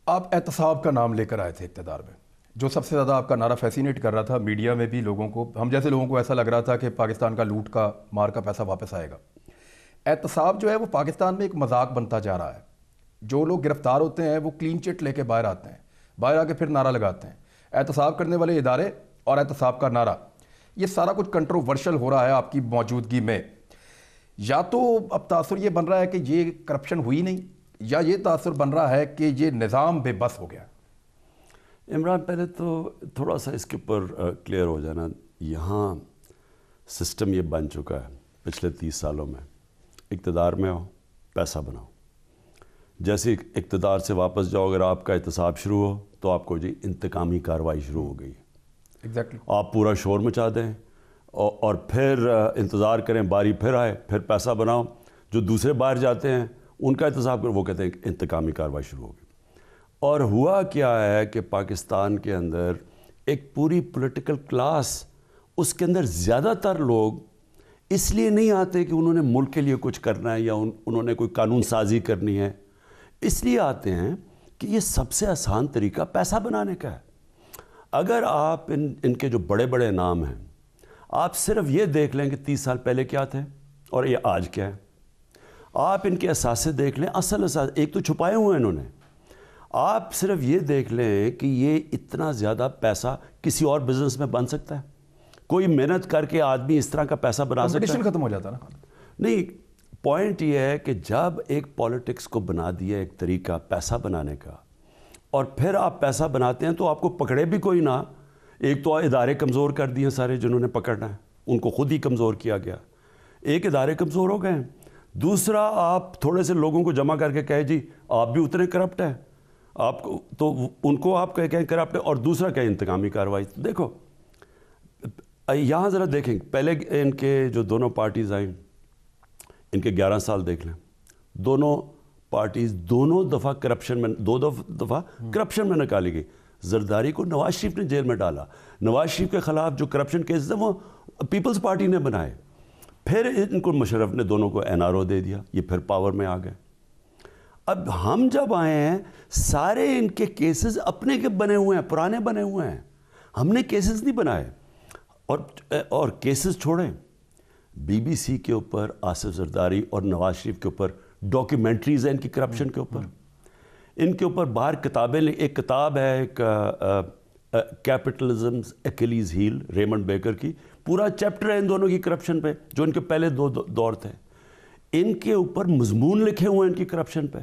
آپ احتساب کا نام لے کر آئے تھے اقتدار میں، جو سب سے زیادہ آپ کا نعرہ فیسینیٹ کر رہا تھا، میڈیا میں بھی لوگوں کو، ہم جیسے لوگوں کو ایسا لگ رہا تھا کہ پاکستان کا لوٹ کا مار کا پیسہ واپس آئے گا۔ احتساب جو ہے وہ پاکستان میں ایک مذاق بنتا جا رہا ہے۔ جو لوگ گرفتار ہوتے ہیں وہ کلین چٹ لے کے باہر آتے ہیں، باہر آ کے پھر نعرہ لگاتے ہیں۔ احتساب کرنے والے ادارے اور احتساب کا نعرہ، یہ سارا کچھ کنٹروورشل ہو رہا ہے آپ کی موجودگی میں۔ یا تو اب تاثر یہ بن رہا ہے کہ یہ کرپشن ہوئی نہیں، یا یہ تاثر بن رہا ہے کہ یہ نظام بے بس ہو گیا۔ عمران، پہلے تو تھوڑا سا اس کے اوپر کلیئر ہو جانا، یہاں سسٹم یہ بن چکا ہے پچھلے 30 سالوں میں، اقتدار میں ہو پیسہ بناؤ، جیسے اقتدار سے واپس جاؤ، اگر آپ کا احتساب شروع ہو تو آپ کو جی انتقامی کارروائی شروع ہو گئی۔ ایگزیکٹلی، آپ پورا شور مچا دیں اور پھر انتظار کریں باری پھر آئے، پھر پیسہ بناؤ، جو دوسرے باہر جاتے ہیں ان کا احتساب کریں، وہ کہتے ہیں کہ انتقامی کارروائی شروع ہو گئی۔ اور ہوا کیا ہے کہ پاکستان کے اندر ایک پوری پولیٹیکل کلاس، اس کے اندر زیادہ تر لوگ اس لیے نہیں آتے کہ انہوں نے ملک کے لیے کچھ کرنا ہے یا انہوں نے کوئی قانون سازی کرنی ہے، اس لیے آتے ہیں کہ یہ سب سے آسان طریقہ پیسہ بنانے کا ہے۔ اگر آپ ان کے جو بڑے بڑے نام ہیں، آپ صرف یہ دیکھ لیں کہ 30 سال پہلے کیا تھے اور یہ آج کیا ہے، آپ ان کے اثاثے دیکھ لیں، اصل اثاثے ایک تو چھپائے ہوئے ہیں انہوں نے، آپ صرف یہ دیکھ لیں کہ یہ اتنا زیادہ پیسہ کسی اور بزنس میں بن سکتا ہے، کوئی محنت کر کے آدمی اس طرح کا پیسہ بنا سکتا ہے؟ کمپٹیشن ختم ہو جاتا نا۔ نہیں، پوائنٹ یہ ہے کہ جب ایک پالیٹکس کو بنا دیا ایک طریقہ پیسہ بنانے کا، اور پھر آپ پیسہ بناتے ہیں تو آپ کو پکڑے بھی کوئی نہ، ایک تو ادارے کمزور کر دیے سارے جنہوں نے پکڑنا ہے، ان کو خود ہی کمزور کیا گیا، ایک ادارے کمزور ہو گئے ہیں، دوسرا آپ تھوڑے سے لوگوں کو جمع کر کے کہے جی آپ بھی اتنے کرپٹ ہیں، آپ کو تو ان کو آپ کہیں کرپٹ ہے، اور دوسرا کہیں انتقامی کارروائی۔ دیکھو یہاں ذرا دیکھیں، پہلے ان کے جو دونوں پارٹیز آئیں، ان کے 11 سال دیکھ لیں، دونوں پارٹیز دونوں دفعہ کرپشن میں نکالی گئی۔ زرداری کو نواز شریف نے جیل میں ڈالا، نواز شریف کے خلاف جو کرپشن کیسز ہیں وہ پیپلز پارٹی نے بنائے، پھر ان کو مشرف نے دونوں کو NRO دے دیا، یہ پھر پاور میں آ گئے۔ اب ہم جب آئے ہیں سارے ان کے کیسز اپنے کے بنے ہوئے ہیں، پرانے بنے ہوئے ہیں، ہم نے کیسز نہیں بنائے۔ اور کیسز چھوڑیں، BBC کے اوپر آصف زرداری اور نواز شریف کے اوپر ڈاکیومنٹریز ہیں ان کی کرپشن کے اوپر، ان کے اوپر باہر کتابیں، ایک کتاب ہے ایک capitalism Achilles heel, Raymond Baker کی، پورا چیپٹر ہے ان دونوں کی کرپشن پہ، جو ان کے پہلے دو دور تھے، ان کے اوپر مضمون لکھے ہوئے ہیں ان کی کرپشن پہ۔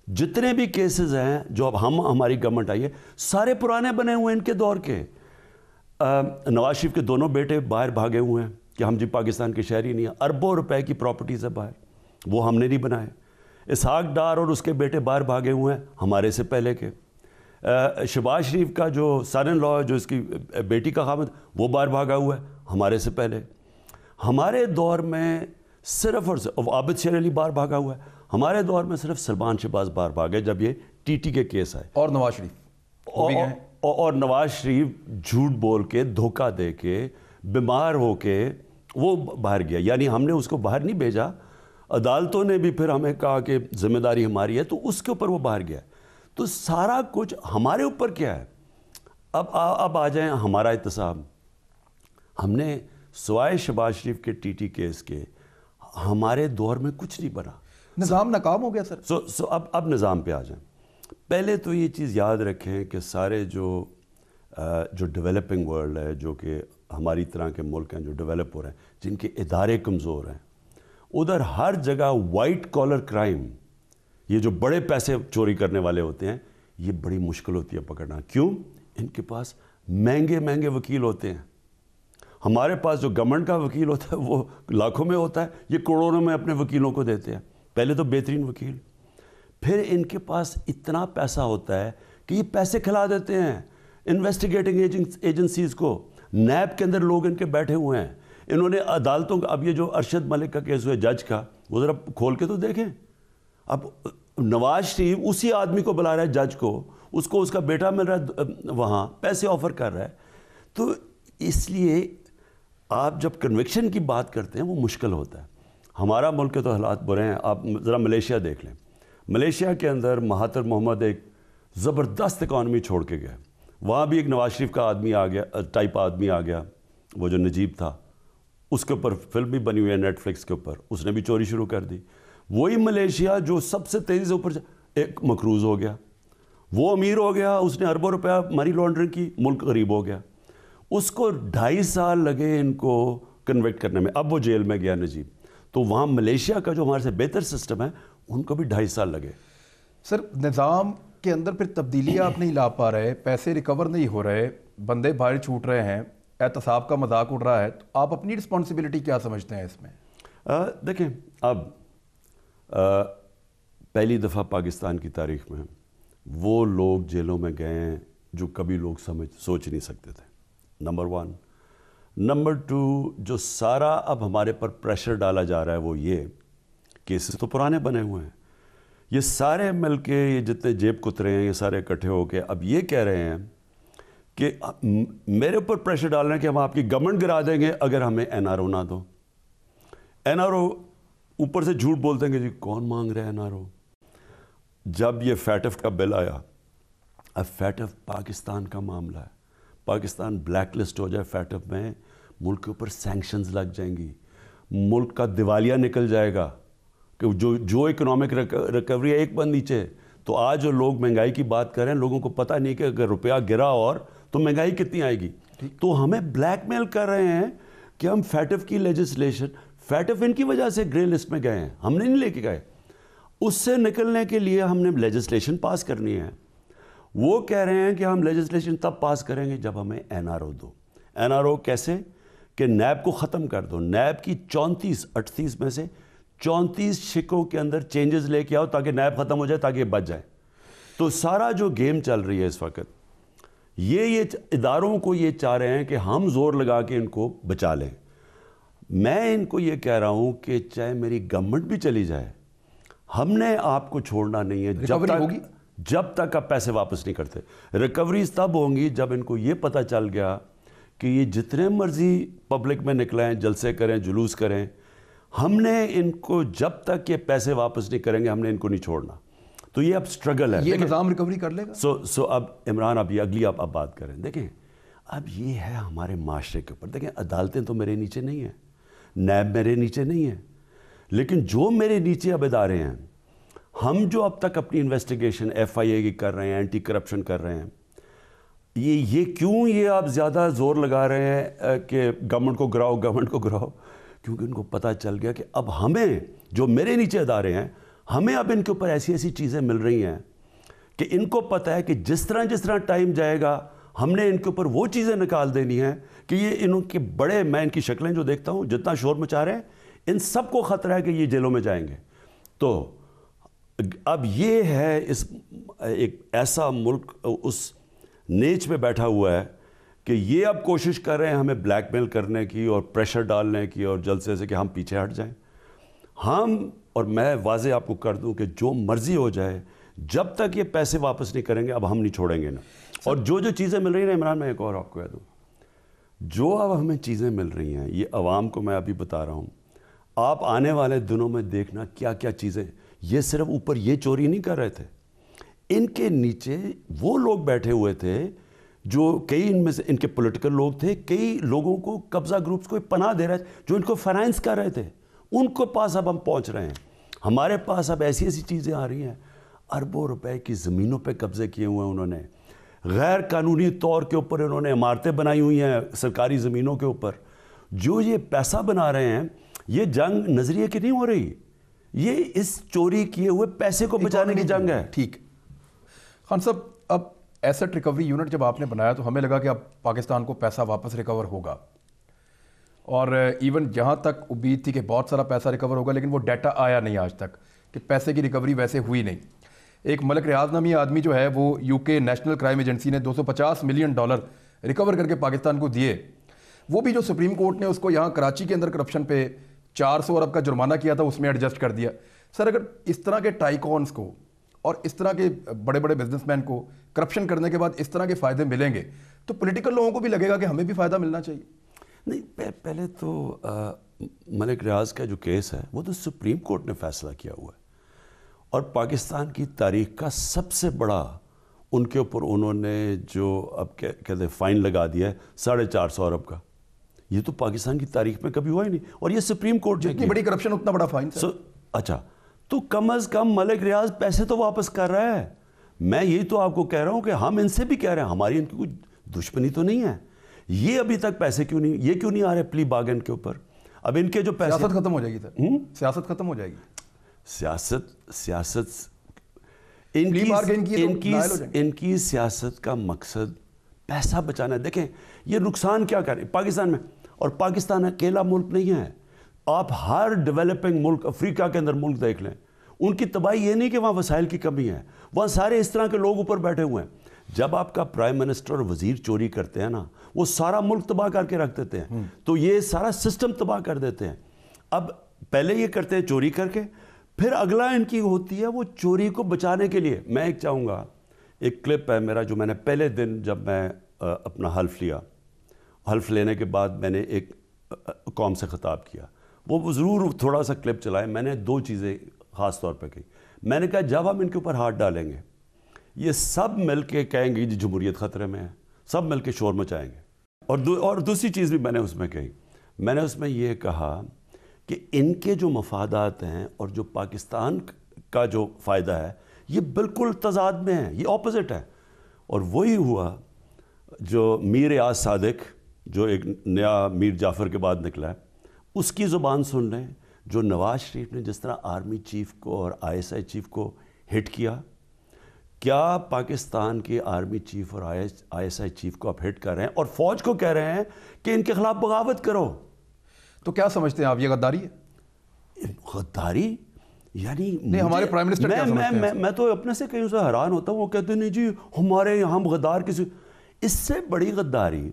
جتنے بھی کیسز ہیں جو اب ہماری گورنمنٹ آئی ہے، سارے پرانے بنے ہوئے ہیں ان کے دور کے۔ نواز شریف کے دونوں بیٹے باہر بھاگے ہوئے ہیں کہ ہم جی پاکستان کے شہری نہیں ہیں، اربوں روپے کی پراپرٹیز ہے باہر، وہ ہم نے نہیں بنائے۔ اسحاق ڈار اور اس کے بیٹے باہر بھاگے ہوئے ہیں ہمارے سے پہلے کے۔ شہباز شریف کا جو سن ان لا ہے، جو اس کی بیٹی کا خامد، وہ باہر بھاگا ہوا ہے ہمارے سے پہلے۔ ہمارے دور میں صرف اور عابد شیر علی باہر بھاگا ہوا ہے، ہمارے دور میں صرف سلمان شہباز باہر بھاگے جب یہ TT کے کیس آئے، اور نواز شریف اور نواز شریف جھوٹ بول کے، دھوکہ دے کے، بیمار ہو کے وہ باہر گیا، یعنی ہم نے اس کو باہر نہیں بھیجا، عدالتوں نے بھی پھر ہمیں کہا کہ ذمہ داری ہماری ہے، تو اس کے اوپر وہ باہر گیا۔ تو سارا کچھ ہمارے اوپر کیا ہے؟ اب آ جائیں ہمارا احتساب، ہم نے سوائے شہباز شریف کے TT کیس کے ہمارے دور میں کچھ نہیں بنا، نظام ناکام ہو گیا سر۔ اب نظام پہ آ جائیں۔ پہلے تو یہ چیز یاد رکھیں کہ سارے جو ڈیولپنگ ورلڈ ہے، جو کہ ہماری طرح کے ملک ہیں جو ڈیولپ ہو رہے ہیں، جن کے ادارے کمزور ہیں، ادھر ہر جگہ وائٹ کالر کرائم، یہ جو بڑے پیسے چوری کرنے والے ہوتے ہیں، یہ بڑی مشکل ہوتی ہے پکڑنا۔ کیوں؟ ان کے پاس مہنگے مہنگے وکیل ہوتے ہیں۔ ہمارے پاس جو گورنمنٹ کا وکیل ہوتا ہے وہ لاکھوں میں ہوتا ہے، یہ کروڑوں میں اپنے وکیلوں کو دیتے ہیں، پہلے تو بہترین وکیل۔ پھر ان کے پاس اتنا پیسہ ہوتا ہے کہ یہ پیسے کھلا دیتے ہیں انویسٹیگیٹنگ ایجنسیز کو۔ نیب کے اندر لوگ ان کے بیٹھے ہوئے ہیں، انہوں نے عدالتوں کا، اب یہ جو ارشد ملک کا کیس ہوا جج کا، وہ ذرا کھول کے تو دیکھیں۔ اب نواز شریف اسی آدمی کو بلا رہا ہے جج کو، اس کو اس کا بیٹا مل رہا ہے وہاں، پیسے آفر کر رہا ہے۔ تو اس لیے آپ جب کنوکشن کی بات کرتے ہیں وہ مشکل ہوتا ہے۔ ہمارا ملک کے تو حالات برے ہیں، آپ ذرا ملیشیا دیکھ لیں۔ ملیشیا کے اندر مہاتر محمد ایک زبردست اکانومی چھوڑ کے گئے. وہاں بھی ایک نواز شریف کا آدمی آ گیا, ٹائپ آدمی آ گیا, وہ جو نجیب تھا, اس کے اوپر فلم بھی بنی ہوئی ہے نیٹ فلکس کے اوپر, اس نے بھی چوری شروع کر دی. وہی ملیشیا جو سب سے تیزی سے اوپر ایک مقروض ہو گیا, وہ امیر ہو گیا, اس نے اربوں روپیہ منی لانڈرنگ کی, ملک غریب ہو گیا. اس کو 2.5 سال لگے ان کو کنویکٹ کرنے میں, اب وہ جیل میں گیا نجیب. تو وہاں ملیشیا کا جو ہمارے سے بہتر سسٹم ہے ان کو بھی 2.5 سال لگے. سر نظام کے اندر پھر تبدیلیاں آپ نہیں لا پا رہے, پیسے ریکور نہیں ہو رہے, بندے باہر چھوٹ رہے ہیں, احتساب کا مذاق اڑ رہا ہے, تو آپ اپنی رسپانسبلٹی کیا سمجھتے ہیں اس میں؟ دیکھیں, اب پہلی دفعہ پاکستان کی تاریخ میں وہ لوگ جیلوں میں گئے ہیں جو کبھی لوگ سوچ نہیں سکتے تھے, نمبر 1. نمبر 2, جو سارا اب ہمارے پر پریشر ڈالا جا رہا ہے وہ یہ, کیسز تو پرانے بنے ہوئے ہیں, یہ سارے مل کے, یہ جتنے جیب کترے ہیں یہ سارے اکٹھے ہو کے اب یہ کہہ رہے ہیں کہ میرے اوپر پریشر ڈال رہے ہیں کہ ہم آپ کی گورنمنٹ گرا دیں گے اگر ہمیں NRO نہ دو. NRO اوپر سے جھوٹ بولتے ہیں کہ جی کون مانگ رہے ہیں NRO. جب یہ فیٹف کا بل آیا, اب فیٹف پاکستان کا معاملہ ہے, پاکستان بلیک لسٹ ہو جائے فیٹف میں, ملک کے اوپر سینکشنز لگ جائیں گی, ملک کا دیوالیہ نکل جائے گا, کہ جو اکنامک ریکوری ہے ایک بند نیچے. تو آج جو لوگ مہنگائی کی بات کر رہے ہیں, لوگوں کو پتہ نہیں کہ اگر روپیہ گرا اور تو مہنگائی کتنی آئے گی. تو ہمیں بلیک میل کر رہے ہیں کہ ہم فیٹف کی لیجسلیشن, فیٹف ان کی وجہ سے گرے لسٹ میں گئے ہیں, ہم نے نہیں لے کے گئے. اس سے نکلنے کے لیے ہم نے لیجسلیشن پاس کرنی ہے. وہ کہہ رہے ہیں کہ ہم لیجسلیشن تب پاس کریں گے جب ہمیں NRO دو. NRO کیسے؟ کہ نیب کو ختم کر دو, نیب کی 38 میں سے 34 شکوں کے اندر چینجز لے کے آؤ تاکہ نیب ختم ہو جائے, تاکہ بچ جائے. تو سارا جو گیم چل رہی ہے اس وقت, یہ اداروں کو یہ چاہ رہے ہیں کہ ہم زور لگا کے ان کو بچا لیں. میں ان کو یہ کہہ رہا ہوں کہ چاہے میری گورنمنٹ بھی چلی جائے, ہم نے آپ کو چھوڑنا نہیں ہے جب تک آپ پیسے واپس نہیں کرتے. ریکوریز تب ہوں گی جب ان کو یہ پتہ چل گیا کہ یہ جتنے مرضی پبلک میں نکلیں, جلسے کریں, جلوس کریں, ہم نے ان کو جب تک یہ پیسے واپس نہیں کریں گے ہم نے ان کو نہیں چھوڑنا. تو یہ اب سٹرگل ہے. یہ نظام ریکوری کر لے گا. سو اب عمران, اب یہ اگلی آپ بات کریں. دیکھیں اب یہ ہے ہمارے معاشرے کے اوپر. دیکھیں عدالتیں تو میرے نیچے نہیں ہیں, نیب میرے نیچے نہیں ہے, لیکن جو میرے نیچے اب ادارے ہیں, ہم جو اب تک اپنی انویسٹیگیشن FIA کی کر رہے ہیں, اینٹی کرپشن کر رہے ہیں, یہ کیوں یہ آپ زیادہ زور لگا رہے ہیں کہ گورنمنٹ کو گراؤ, کیونکہ ان کو پتہ چل گیا کہ اب ہمیں, جو میرے نیچے ادارے ہیں, ہمیں اب ان کے اوپر ایسی چیزیں مل رہی ہیں کہ ان کو پتہ ہے کہ جس طرح ٹائم جائے گا ہم نے ان کے اوپر وہ چیزیں نکال دینی ہیں کہ یہ ان کے بڑے, میں ان کی شکلیں جو دیکھتا ہوں جتنا شور مچا رہے ہیں, ان سب کو خطرہ ہے کہ یہ جیلوں میں جائیں گے. تو اب یہ ہے ایک ایسا ملک اس نیچ پہ بیٹھا ہوا ہے کہ یہ اب کوشش کر رہے ہیں ہمیں بلیک میل کرنے کی اور پریشر ڈالنے کی اور جلسے سے کہ ہم پیچھے ہٹ جائیں. ہم, اور میں واضح آپ کو کر دوں کہ جو مرضی ہو جائے, جب تک یہ پیسے واپس نہیں کریں گے اب ہم نہیں چھوڑیں گے نا. اور جو چیزیں مل رہی ہیں عمران, میں ایک اور آپ کو کہہ دوں, جو اب ہمیں چیزیں مل رہی ہیں یہ عوام کو میں ابھی بتا رہا ہوں, آپ آنے والے دنوں میں دیکھنا کیا کیا چیزیں. یہ صرف اوپر یہ چوری نہیں کر رہے تھے, ان کے نیچے وہ لوگ بیٹھے ہوئے تھے جو کئی ان میں سے ان کے پولیٹیکل لوگ تھے, کئی لوگوں کو قبضہ گروپس کو پناہ دے رہے تھے, جو ان کو فائنانس کر رہے تھے, ان کو پاس اب ہم پہنچ رہے ہیں. ہمارے پاس اب ایسی چیزیں آ رہی ہیں, اربوں روپے کی زمینوں پہ قبضے کیے ہوئے ہیں انہوں نے, غیر قانونی طور کے اوپر انہوں نے عمارتیں بنائی ہوئی ہیں سرکاری زمینوں کے اوپر. جو یہ پیسہ بنا رہے ہیں, یہ جنگ نظریے کی نہیں ہو رہی, یہ اس چوری کیے ہوئے پیسے کو بچانے کی جنگ ہے. ٹھیک خان صاحب, اب ایسٹ ریکوری یونٹ جب آپ نے بنایا تو ہمیں لگا کہ اب پاکستان کو پیسہ واپس ریکور ہوگا, اور ایون جہاں تک امید تھی کہ بہت سارا پیسہ ریکور ہوگا, لیکن وہ ڈیٹا آیا نہیں آج تک کہ پیسے کی ریکوری ویسے ہوئی نہیں. ایک ملک ریاض نامی آدمی جو ہے وہ UK نیشنل کرائم ایجنسی نے $250 ملین ریکور کر کے پاکستان کو دیے, وہ بھی جو سپریم کورٹ نے اس کو یہاں کراچی کے اندر کرپشن پہ 400 ارب کا جرمانہ کیا تھا اس میں ایڈجسٹ کر دیا. سر اگر اس طرح کے ٹائیکونز کو اور اس طرح کے بڑے بڑے بزنس مین کو کرپشن کرنے کے بعد اس طرح کے فائدے ملیں گے تو پولیٹیکل لوگوں کو بھی لگے گا کہ ہمیں بھی فائدہ ملنا چاہیے. نہیں, پہلے تو ملک ریاض کا جو کیس ہے وہ تو سپریم کورٹ نے فیصلہ کیا ہوا ہے, اور پاکستان کی تاریخ کا سب سے بڑا ان کے اوپر انہوں نے جو اب کہتے ہیں فائن لگا دیا ہے 450 ارب کا. یہ تو پاکستان کی تاریخ میں کبھی ہوا ہی نہیں, اور یہ سپریم کورٹ جتنی بڑی کرپشن اتنا بڑا فائن. اچھا تو کم از کم ملک ریاض پیسے تو واپس کر رہا ہے. میں یہی تو آپ کو کہہ رہا ہوں کہ ہم ان سے بھی کہہ رہے ہیں, ہماری ان کی کوئی دشمنی تو نہیں ہے. یہ ابھی تک پیسے کیوں نہیں آ رہے پلی باگن کے اوپر؟ اب ان کے جو پیسے, سیاست ختم ہو جائے گی سر, سیاست ختم ہو جائے گی. سیاست ان کی سیاست کا مقصد پیسہ بچانا ہے. دیکھیں یہ نقصان کیا کریں پاکستان میں, اور پاکستان اکیلا ملک نہیں ہے. آپ ہر ڈیولپنگ ملک, افریقہ کے اندر ملک دیکھ لیں, ان کی تباہی یہ نہیں کہ وہاں وسائل کی کمی ہے, وہاں سارے اس طرح کے لوگ اوپر بیٹھے ہوئے ہیں. جب آپ کا پرائم منسٹر اور وزیر چوری کرتے ہیں نا, وہ سارا ملک تباہ کر کے رکھ دیتے ہیں. تو یہ سارا سسٹم تباہ کر دیتے ہیں. اب پہلے یہ کرتے ہیں چوری کر کے, پھر اگلا ان کی ہوتی ہے وہ چوری کو بچانے کے لیے. میں ایک چاہوں گا, ایک کلپ ہے میرا جو میں نے پہلے دن جب میں اپنا حلف لیا, حلف لینے کے بعد میں نے ایک قوم سے خطاب کیا, وہ ضرور تھوڑا سا کلپ چلائے. میں نے 2 چیزیں خاص طور پہ کہی. میں نے کہا جب ہم ان کے اوپر ہاتھ ڈالیں گے, یہ سب مل کے کہیں گے جی جمہوریت خطرے میں ہے, سب مل کے شور مچائیں گے. اور دوسری چیز بھی میں نے اس میں کہی, میں نے اس میں یہ کہا کہ ان کے جو مفادات ہیں اور جو پاکستان کا جو فائدہ ہے یہ بالکل تضاد میں ہے, یہ اپوزٹ ہے. اور وہی ہوا جو میر ریاض صادق, جو ایک نیا میر جعفر کے بعد نکلا ہے, اس کی زبان سن لیں. جو نواز شریف نے جس طرح آرمی چیف کو اور ISI چیف کو ہٹ کیا پاکستان کے آرمی چیف اور ISI چیف کو آپ ہٹ کر رہے ہیں, اور فوج کو کہہ رہے ہیں کہ ان کے خلاف بغاوت کرو. تو کیا سمجھتے ہیں آپ, یہ غداری ہے؟ غداری یعنی نہیں, ہمارے پرائم منسٹر کیا سمجھتے ہیں؟ میں تو اپنے سے کہیں سے حیران ہوتا ہوں. وہ کہتے ہیں نہیں جی ہمارے یہاں ہم غدار کسی, اس سے بڑی غداری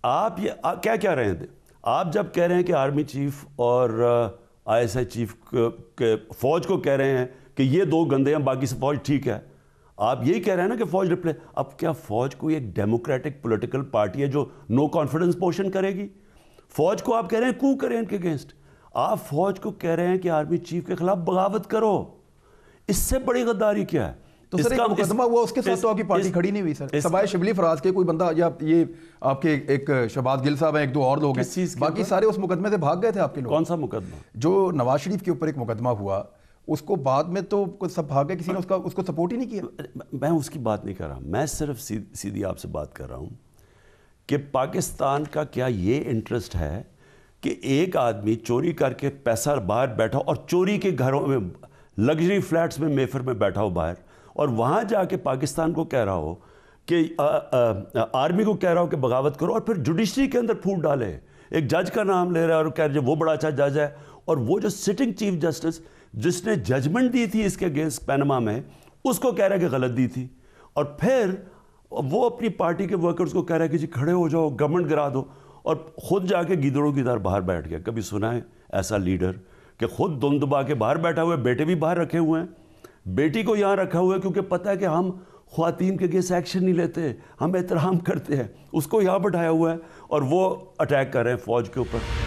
آپ یہ کیا کہہ رہے ہیں؟ آپ جب کہہ رہے ہیں کہ آرمی چیف اور ISI چیف کے فوج کو کہہ رہے ہیں کہ یہ 2 گندے ہیں, باقی سے فوج ٹھیک ہے, آپ یہی کہہ رہے ہیں نا کہ فوج ریپلے. اب کیا فوج کوئی ایک ڈیموکریٹک پولیٹیکل پارٹی ہے جو نو کانفیڈنس موشن کرے گی؟ فوج کو آپ کہہ رہے ہیں کو کریں ان کے اگینسٹ, آپ فوج کو کہہ رہے ہیں کہ آرمی چیف کے خلاف بغاوت کرو. اس سے بڑی غداری کیا ہے؟ تو سر ایک مقدمہ ہوا, اس کے ساتھ تو آپ کی پارٹی کھڑی نہیں ہوئی سر, سوائے شبلی فراز کے کوئی بندہ, یا یہ آپ کے ایک شہباز گل صاحب ہیں, 1-2 اور لوگ ہیں, باقی سارے اس مقدمے سے بھاگ گئے تھے آپ کے لوگ. کون سا مقدمہ؟ جو نواز شریف کے اوپر ایک مقدمہ ہوا, اس کو بعد میں تو سب بھاگ گئے, کسی نے اس کو سپورٹ ہی نہیں کیا. میں اس کی بات نہیں کر رہا, میں صرف سیدھی آپ سے بات کر رہا ہوں کہ پاکستان کا کیا یہ انٹرسٹ ہے کہ ایک آدمی چوری کر کے پیسہ باہر بیٹھا, اور چوری کے گھروں میں لگژری فلیٹس میں میفر میں بیٹھا ہو باہر, اور وہاں جا کے پاکستان کو کہہ رہا ہو کہ آرمی کو کہہ رہا ہو کہ بغاوت کرو, اور پھر جوڈیشری کے اندر پھوٹ ڈالے. ایک جج کا نام لے رہا ہے اور کہہ رہے وہ بڑا اچھا جج ہے, اور وہ جو سٹنگ چیف جسٹس جس نے ججمنٹ دی تھی اس کے اگینسٹ پینما میں, اس کو کہہ رہا ہے کہ غلط دی تھی, اور پھر وہ اپنی پارٹی کے ورکرز کو کہہ رہا ہے کہ جی کھڑے ہو جاؤ, گورنمنٹ گرا دو, اور خود جا کے گیدڑوں کی طرح باہر بیٹھ گیا. کبھی سنا ہے ایسا لیڈر کہ خود دم دبا کے باہر بیٹھا ہوا ہے, بیٹے بھی باہر رکھے ہوئے ہیں, بیٹی کو یہاں رکھا ہوا ہے کیونکہ پتہ ہے کہ ہم خواتین کے اگینسٹ ایکشن نہیں لیتے, ہم احترام کرتے ہیں, اس کو یہاں بٹھایا ہوا ہے, اور وہ اٹیک کر رہے ہیں فوج کے اوپر.